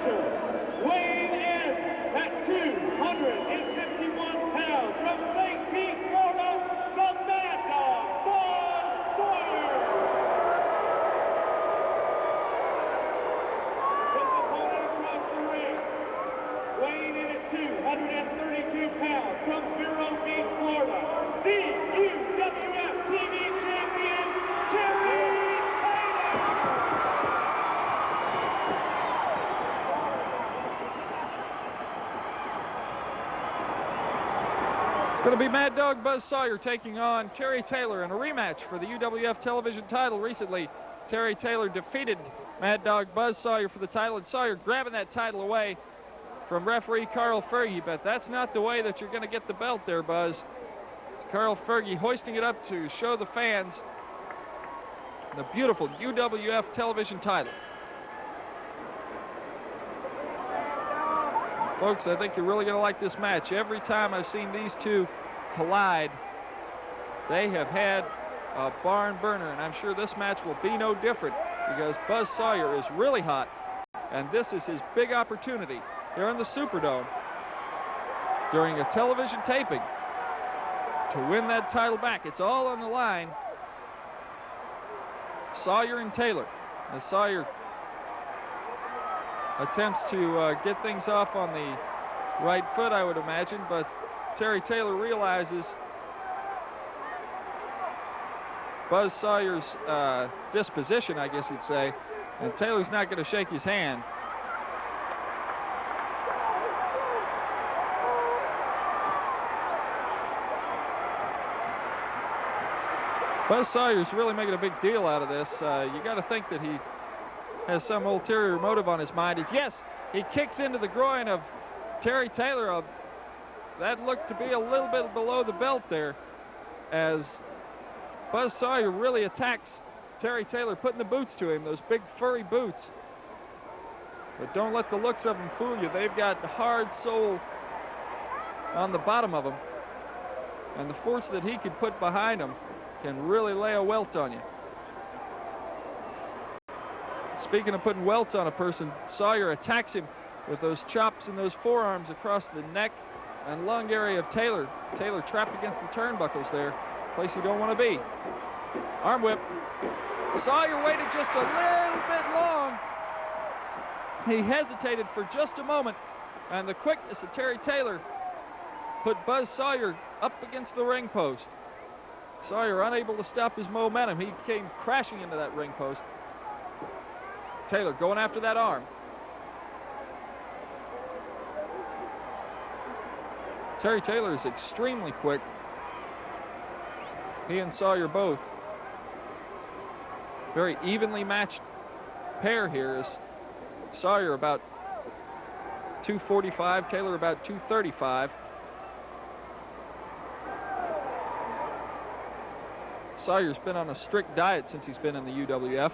Fisher, weighing in at 251 pounds from St. Pete, Florida, the Mad Dog, Buzz Sawyer. His opponent across the ring, weighing in at 232 pounds from Vero Beach, Florida, the UWF TV champion, Terry Taylor. It's going to be Mad Dog Buzz Sawyer taking on Terry Taylor in a rematch for the UWF television title. Recently, Terry Taylor defeated Mad Dog Buzz Sawyer for the title, and Sawyer grabbing that title away from referee Carl Fergie, but that's not the way that you're going to get the belt there, Buzz. It's Carl Fergie hoisting it up to show the fans the beautiful UWF television title. Folks, I think you're really going to like this match. Every time I've seen these two collide, they have had a barn burner, and I'm sure this match will be no different because Buzz Sawyer is really hot, and this is his big opportunity here in the Superdome during a television taping to win that title back. It's all on the line. Sawyer and Taylor. As Sawyer attempts to get things off on the right foot, I would imagine, but Terry Taylor realizes Buzz Sawyer's disposition, I guess you'd say, and Taylor's not going to shake his hand. Buzz Sawyer's really making a big deal out of this. You got to think that he has some ulterior motive on his mind. Yes, he kicks into the groin of Terry Taylor. That looked to be a little bit below the belt there, as Buzz Sawyer really attacks Terry Taylor, putting the boots to him, those big furry boots. But don't let the looks of them fool you. They've got the hard sole on the bottom of them, and the force that he could put behind them can really lay a welt on you. Speaking of putting welts on a person, Sawyer attacks him with those chops and those forearms across the neck and lung area of Taylor. Taylor trapped against the turnbuckles there, place you don't want to be. Arm whip. Sawyer waited just a little bit long. He hesitated for just a moment, and the quickness of Terry Taylor put Buzz Sawyer up against the ring post. Sawyer unable to stop his momentum. He came crashing into that ring post. Taylor going after that arm. Terry Taylor is extremely quick. He and Sawyer both. Very evenly matched pair here. Is Sawyer about 245, Taylor about 235. Sawyer's been on a strict diet since he's been in the UWF.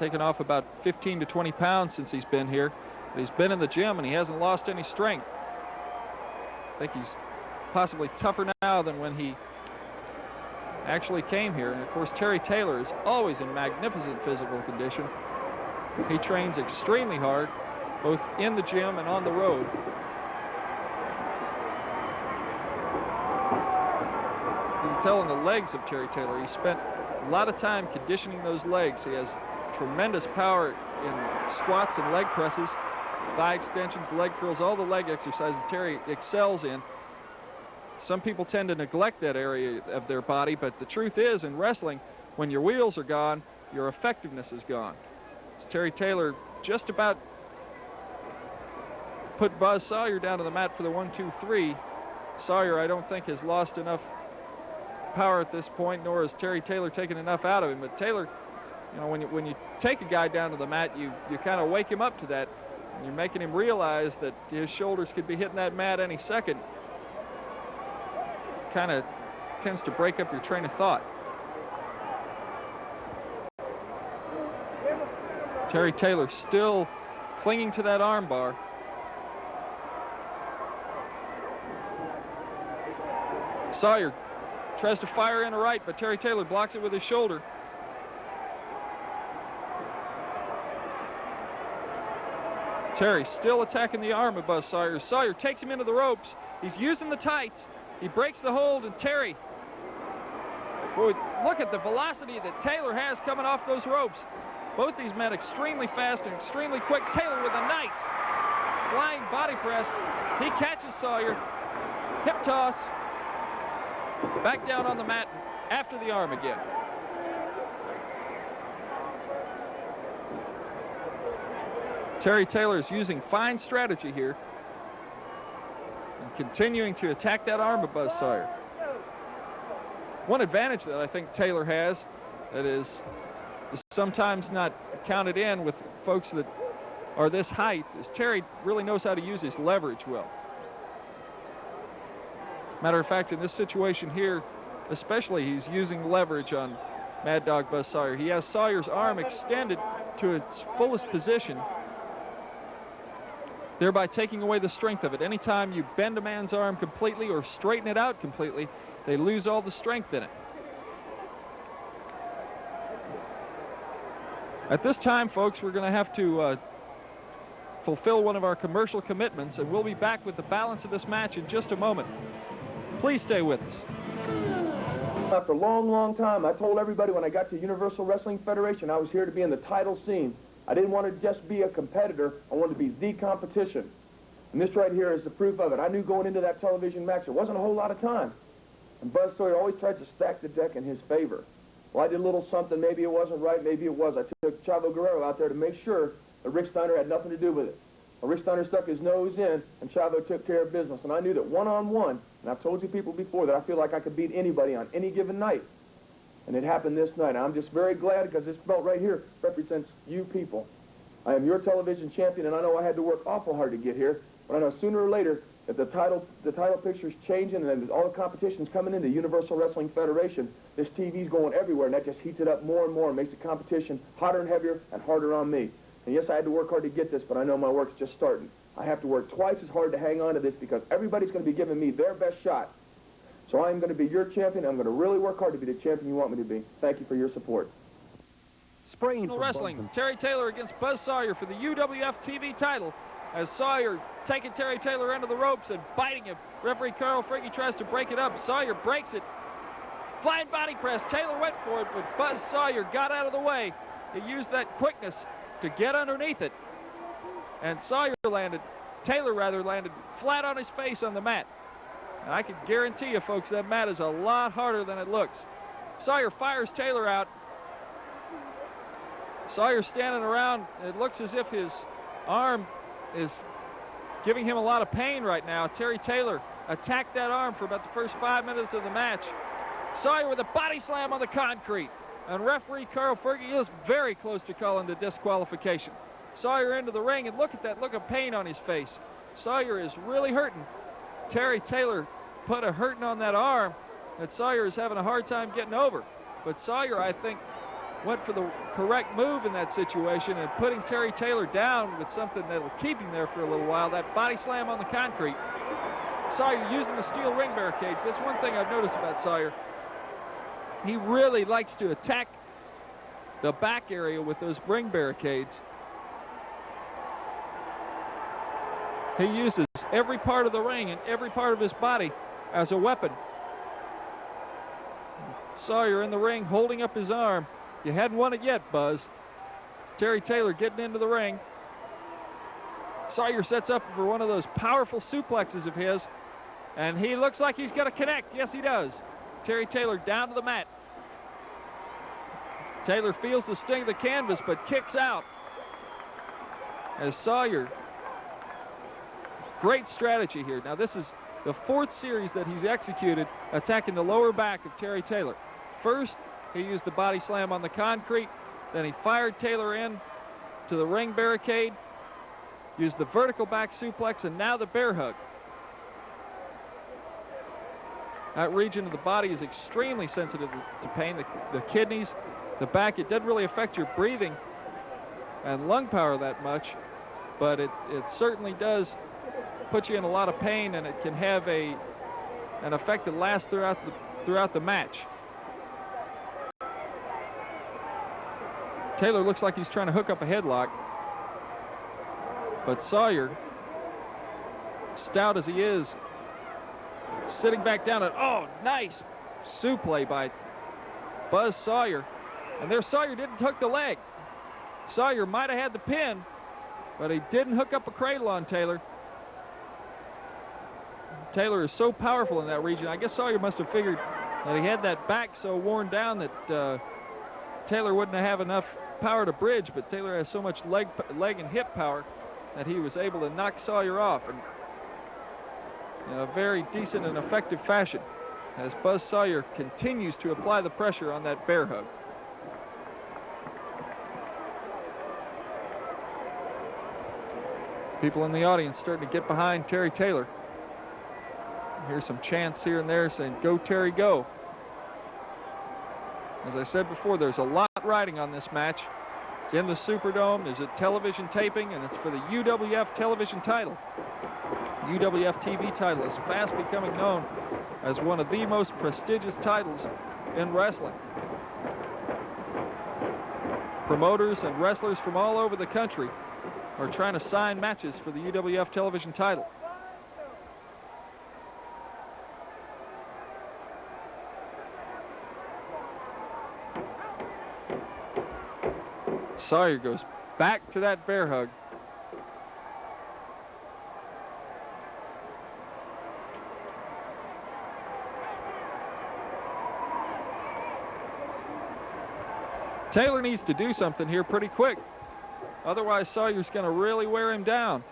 Taken off about 15 to 20 pounds since he's been here. But he's been in the gym and he hasn't lost any strength. I think he's possibly tougher now than when he actually came here. And of course, Terry Taylor is always in magnificent physical condition. He trains extremely hard, both in the gym and on the road. You can tell in the legs of Terry Taylor, he spent a lot of time conditioning those legs. He has tremendous power in squats and leg presses, thigh extensions, leg curls, all the leg exercises Terry excels in. Some people tend to neglect that area of their body, but the truth is, in wrestling, when your wheels are gone, your effectiveness is gone. So Terry Taylor just about put Buzz Sawyer down to the mat for the 1-2-3. Sawyer, I don't think, has lost enough power at this point, nor has Terry Taylor taken enough out of him. But Taylor, you know, when you take a guy down to the mat, you kind of wake him up to that. And you're making him realize that his shoulders could be hitting that mat any second. Kind of tends to break up your train of thought. Terry Taylor still clinging to that arm bar. Sawyer tries to fire in a right, but Terry Taylor blocks it with his shoulder. Terry still attacking the arm of Buzz Sawyer. Sawyer takes him into the ropes. He's using the tights. He breaks the hold, and Terry, boy, look at the velocity that Taylor has coming off those ropes. Both these men extremely fast and extremely quick. Taylor with a nice flying body press. He catches Sawyer. Hip toss. Back down on the mat after the arm again. Terry Taylor is using fine strategy here and continuing to attack that arm of Buzz Sawyer. One advantage that I think Taylor has that is sometimes not counted in with folks that are this height is Terry really knows how to use his leverage well. Matter of fact, in this situation here, especially, he's using leverage on Mad Dog Buzz Sawyer. He has Sawyer's arm extended to its fullest position, thereby taking away the strength of it. Anytime you bend a man's arm completely or straighten it out completely, they lose all the strength in it. At this time, folks, we're going to have to fulfill one of our commercial commitments, and we'll be back with the balance of this match in just a moment. Please stay with us. After a long, long time, I told everybody when I got to Universal Wrestling Federation I was here to be in the title scene. I didn't want to just be a competitor. I wanted to be the competition. And this right here is the proof of it. I knew going into that television match there wasn't a whole lot of time. And Buzz Sawyer always tried to stack the deck in his favor. Well, I did a little something. Maybe it wasn't right. Maybe it was. I took Chavo Guerrero out there to make sure that Rick Steiner had nothing to do with it. Well, Rick Steiner stuck his nose in, and Chavo took care of business. And I knew that one-on-one, and I've told you people before that I feel like I could beat anybody on any given night. And it happened this night. I'm just very glad because this belt right here represents you people. I am your television champion, and I know I had to work awful hard to get here, but I know sooner or later that the title picture's changing and all the competition's coming into Universal Wrestling Federation. This TV's going everywhere, and that just heats it up more and more and makes the competition hotter and heavier and harder on me. And yes, I had to work hard to get this, but I know my work's just starting. I have to work twice as hard to hang on to this because everybody's going to be giving me their best shot. So I'm going to be your champion. I'm going to really work hard to be the champion you want me to be. Thank you for your support. Spraying wrestling, Terry Taylor against Buzz Sawyer for the UWF TV title, as Sawyer taking Terry Taylor into the ropes and biting him. Referee Carl Fricke tries to break it up. Sawyer breaks it. Flying body press. Taylor went for it, but Buzz Sawyer got out of the way. He used that quickness to get underneath it. And Taylor landed flat on his face on the mat. And I can guarantee you, folks, that mat is a lot harder than it looks. Sawyer fires Taylor out. Sawyer standing around. It looks as if his arm is giving him a lot of pain right now. Terry Taylor attacked that arm for about the first 5 minutes of the match. Sawyer with a body slam on the concrete. And referee Carl Fricke is very close to calling the disqualification. Sawyer into the ring, and look at that look of pain on his face. Sawyer is really hurting. Terry Taylor put a hurting on that arm that Sawyer is having a hard time getting over. But Sawyer, I think, went for the correct move in that situation and putting Terry Taylor down with something that will keep him there for a little while, that body slam on the concrete. Sawyer using the steel ring barricades. That's one thing I've noticed about Sawyer. He really likes to attack the back area with those ring barricades. He uses every part of the ring and every part of his body as a weapon. Sawyer in the ring holding up his arm. You hadn't won it yet, Buzz. Terry Taylor getting into the ring. Sawyer sets up for one of those powerful suplexes of his, and he looks like he's going to connect. Yes, he does. Terry Taylor down to the mat. Taylor feels the sting of the canvas, but kicks out. As Sawyer, great strategy here. Now, this is the fourth series that he's executed attacking the lower back of Terry Taylor. First, he used the body slam on the concrete. Then he fired Taylor in to the ring barricade, used the vertical back suplex, and now the bear hug. That region of the body is extremely sensitive to pain. The kidneys, the back, it doesn't really affect your breathing and lung power that much, but it certainly does put you in a lot of pain, and it can have an effect that lasts throughout the match. Taylor looks like he's trying to hook up a headlock. But Sawyer, stout as he is, sitting back down and, oh, nice suplex by Buzz Sawyer. And there Sawyer didn't hook the leg. Sawyer might have had the pin, but he didn't hook up a cradle on Taylor. Taylor is so powerful in that region. I guess Sawyer must have figured that he had that back so worn down that Taylor wouldn't have enough power to bridge, but Taylor has so much leg and hip power that he was able to knock Sawyer off in a very decent and effective fashion as Buzz Sawyer continues to apply the pressure on that bear hug. People in the audience starting to get behind Terry Taylor. Here's some chants here and there saying, "Go, Terry, go." As I said before, there's a lot riding on this match. It's in the Superdome. There's a television taping, and it's for the UWF television title. UWF TV title is fast becoming known as one of the most prestigious titles in wrestling. Promoters and wrestlers from all over the country are trying to sign matches for the UWF television title. Sawyer goes back to that bear hug. Taylor needs to do something here pretty quick. Otherwise, Sawyer's going to really wear him down.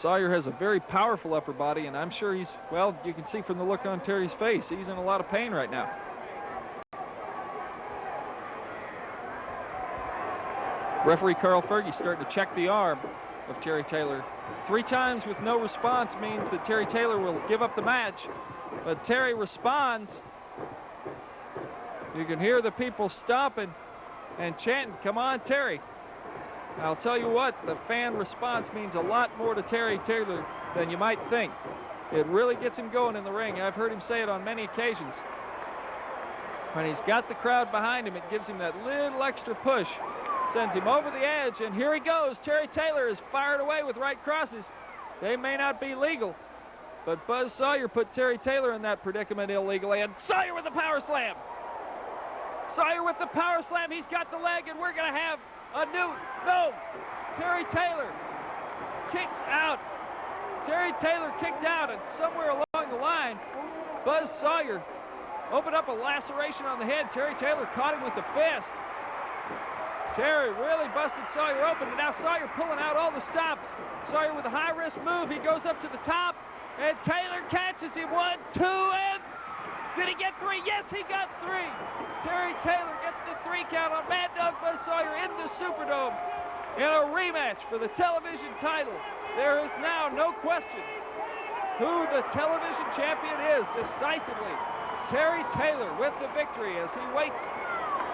Sawyer has a very powerful upper body, and I'm sure he's, well, you can see from the look on Terry's face, he's in a lot of pain right now. Referee Carl Fergie starting to check the arm of Terry Taylor. 3 times with no response means that Terry Taylor will give up the match, but Terry responds. You can hear the people stomping and chanting, "Come on, Terry." I'll tell you what, the fan response means a lot more to Terry Taylor than you might think. It really gets him going in the ring. I've heard him say it on many occasions. When he's got the crowd behind him, it gives him that little extra push, sends him over the edge, and here he goes. Terry Taylor is fired away with right crosses. They may not be legal, but Buzz Sawyer put Terry Taylor in that predicament illegally, and Sawyer with the power slam. Sawyer with the power slam. He's got the leg, and we're going to have a new, no, Terry Taylor kicks out. Terry Taylor kicked out, and somewhere along the line, Buzz Sawyer opened up a laceration on the head. Terry Taylor caught him with the fist. Terry really busted Sawyer open, and now Sawyer pulling out all the stops. Sawyer with a high-risk move. He goes up to the top, and Taylor catches him. 1, 2, and did he get 3? Yes, he got 3. Terry Taylor gets the 3 count on Mad Dog Buzz Sawyer in the Superdome in a rematch for the television title. There is now no question who the television champion is decisively. Terry Taylor with the victory as he waits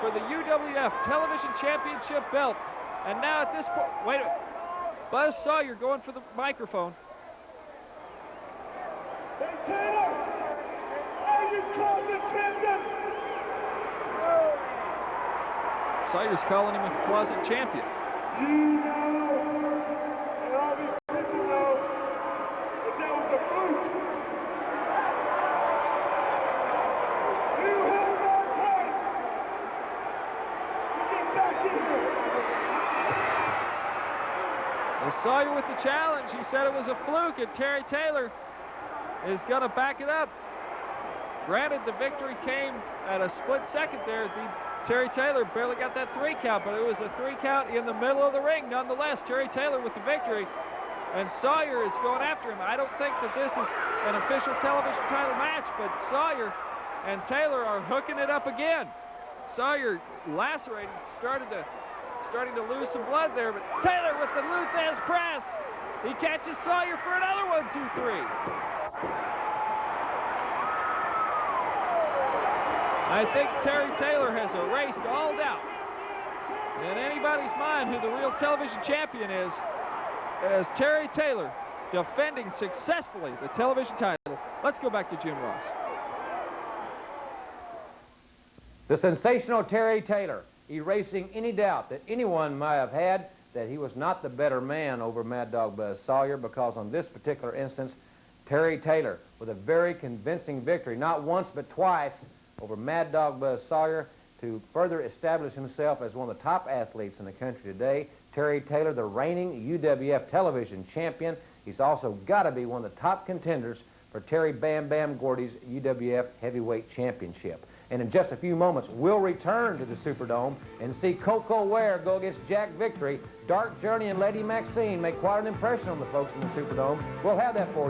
for the UWF television championship belt. And now at this point, wait a minute, Buzz Sawyer going for the microphone. Hey, Taylor, are you closet champion? Sawyer's calling him a closet champion. You know, and all these people know that that was a fluke. You held on tight. You get back in here. Well, Sawyer with the challenge. He said it was a fluke, and Terry Taylor is going to back it up. Granted, the victory came at a split second there. Terry Taylor barely got that 3 count, but it was a 3 count in the middle of the ring. Nonetheless, Terry Taylor with the victory, and Sawyer is going after him. I don't think that this is an official television title match, but Sawyer and Taylor are hooking it up again. Sawyer lacerated, starting to lose some blood there, but Taylor with the Luthez press. He catches Sawyer for another 1, 2, 3. I think Terry Taylor has erased all doubt in anybody's mind who the real television champion is, as Terry Taylor defending successfully the television title. Let's go back to Jim Ross. The sensational Terry Taylor erasing any doubt that anyone might have had that he was not the better man over Mad Dog Buzz Sawyer, because on this particular instance, Terry Taylor, with a very convincing victory, not once but twice, over Mad Dog Buzz Sawyer, to further establish himself as one of the top athletes in the country today. Terry Taylor, the reigning UWF television champion. He's also got to be one of the top contenders for Terry Bam Bam Gordy's UWF Heavyweight Championship. And in just a few moments, we'll return to the Superdome and see Coco Ware go against Jack Victory. Dark Journey and Lady Maxine make quite an impression on the folks in the Superdome. We'll have that for you.